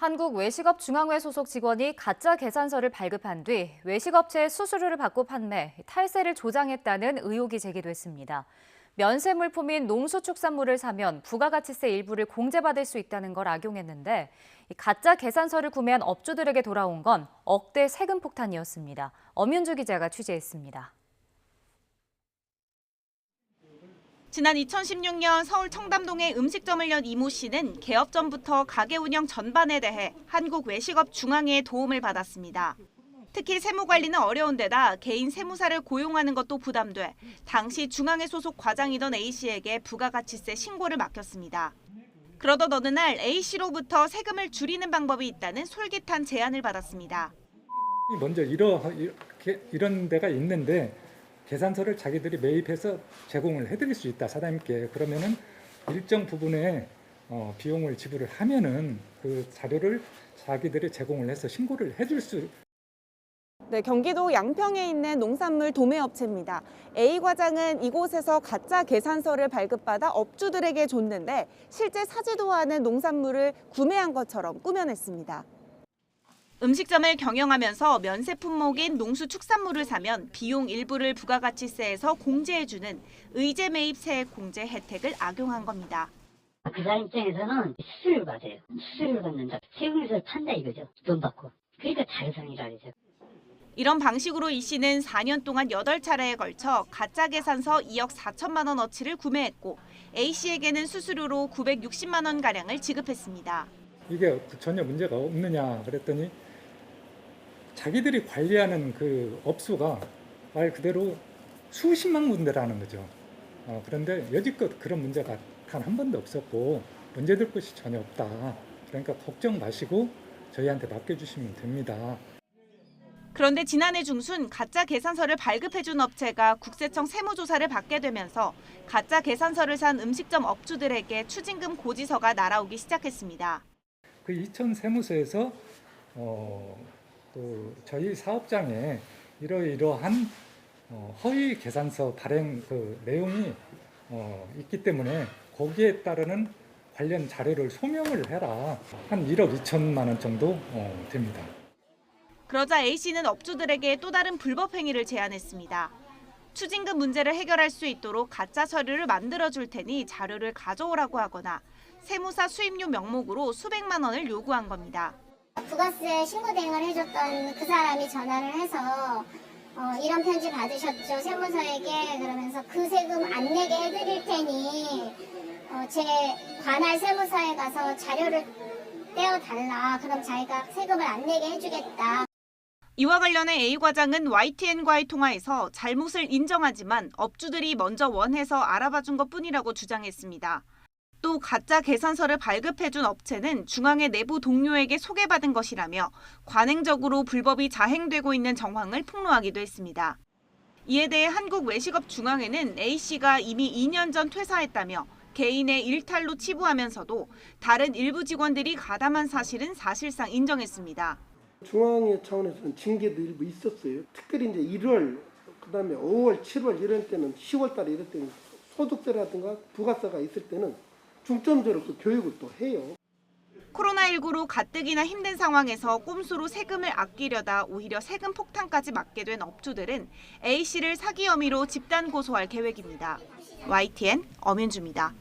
한국외식업중앙회 소속 직원이 가짜 계산서를 발급한 뒤 외식업체에 수수료를 받고 판매, 탈세를 조장했다는 의혹이 제기됐습니다. 면세 물품인 농수축산물을 사면 부가가치세 일부를 공제받을 수 있다는 걸 악용했는데 가짜 계산서를 구매한 업주들에게 돌아온 건 억대 세금 폭탄이었습니다. 엄윤주 기자가 취재했습니다. 지난 2016년 서울 청담동에 음식점을 연 이모 씨는 개업 전부터 가게 운영 전반에 대해 한국외식업중앙회의 도움을 받았습니다. 특히 세무 관리는 어려운 데다 개인 세무사를 고용하는 것도 부담돼 당시 중앙회 소속 과장이던 A 씨에게 부가가치세 신고를 맡겼습니다. 그러던 어느 날 A 씨로부터 세금을 줄이는 방법이 있다는 솔깃한 제안을 받았습니다. 먼저 이런 데가 있는데 계산서를 자기들이 매입해서 제공을 해드릴 수 있다, 사장님께. 그러면은 일정 부분의 비용을 지불을 하면은 그 자료를 자기들이 제공을 해서 신고를 해줄 수. 네, 경기도 양평에 있는 농산물 도매업체입니다. A 과장은 이곳에서 가짜 계산서를 발급받아 업주들에게 줬는데 실제 사지도 않은 농산물을 구매한 것처럼 꾸며냈습니다. 음식점을 경영하면서 면세 품목인 농수축산물을 사면 비용 일부를 부가가치세에서 공제해주는 의제 매입 세액 공제 혜택을 악용한 겁니다. 그 사람 입장에서는 수수료를 받아요. 수수료를 받는다. 세금에서 판다 이거죠. 돈 받고. 그러니까 자유상이라 그러죠. 이런 방식으로 이 씨는 4년 동안 8차례에 걸쳐 가짜 계산서 2억 4천만 원어치를 구매했고 A 씨에게는 수수료로 960만 원가량을 지급했습니다. 이게 전혀 문제가 없느냐 그랬더니 자기들이 관리하는 그 업수가 말 그대로 수십만 군데라는 거죠. 그런데 여지껏 그런 문제가 단 한 번도 없었고 문제될 것이 전혀 없다. 그러니까 걱정 마시고 저희한테 맡겨주시면 됩니다. 그런데 지난해 중순 가짜 계산서를 발급해준 업체가 국세청 세무조사를 받게 되면서 가짜 계산서를 산 음식점 업주들에게 추징금 고지서가 날아오기 시작했습니다. 그 이천 세무서에서 또 저희 사업장에 이러한 허위 계산서 발행 그 내용이 있기 때문에 거기에 따르는 관련 자료를 소명을 해라. 한 1억 2천만 원 정도 됩니다. 그러자 A 씨는 업주들에게 또 다른 불법 행위를 제안했습니다. 추징금 문제를 해결할 수 있도록 가짜 서류를 만들어줄 테니 자료를 가져오라고 하거나 세무사 수임료 명목으로 수백만 원을 요구한 겁니다. 부가세 신고 대행을 해줬던 그 사람이 전화를 해서 이런 편지 받으셨죠, 세무서에게. 그러면서 그 세금 안 내게 해드릴 테니 제 관할 세무서에 가서 자료를 떼어달라. 그럼 자기가 세금을 안 내게 해주겠다. 이와 관련해 A 과장은 YTN과의 통화에서 잘못을 인정하지만 업주들이 먼저 원해서 알아봐준 것뿐이라고 주장했습니다. 또 가짜 계산서를 발급해준 업체는 중앙회 내부 동료에게 소개받은 것이라며 관행적으로 불법이 자행되고 있는 정황을 폭로하기도 했습니다. 이에 대해 한국외식업중앙회는 A 씨가 이미 2년 전 퇴사했다며 개인의 일탈로 치부하면서도 다른 일부 직원들이 가담한 사실은 사실상 인정했습니다. 중앙회 차원에서는 징계도 일부 있었어요. 특별히 이제 1월, 그다음에 5월, 7월 이런 때는 10월 달에 이럴 때는 소득세라든가 부가세가 있을 때는 중점적으로 그 교육을 또 해요. 코로나19로 가뜩이나 힘든 상황에서 꼼수로 세금을 아끼려다 오히려 세금 폭탄까지 맞게 된 업주들은 A 씨를 사기 혐의로 집단 고소할 계획입니다. YTN 엄윤주입니다.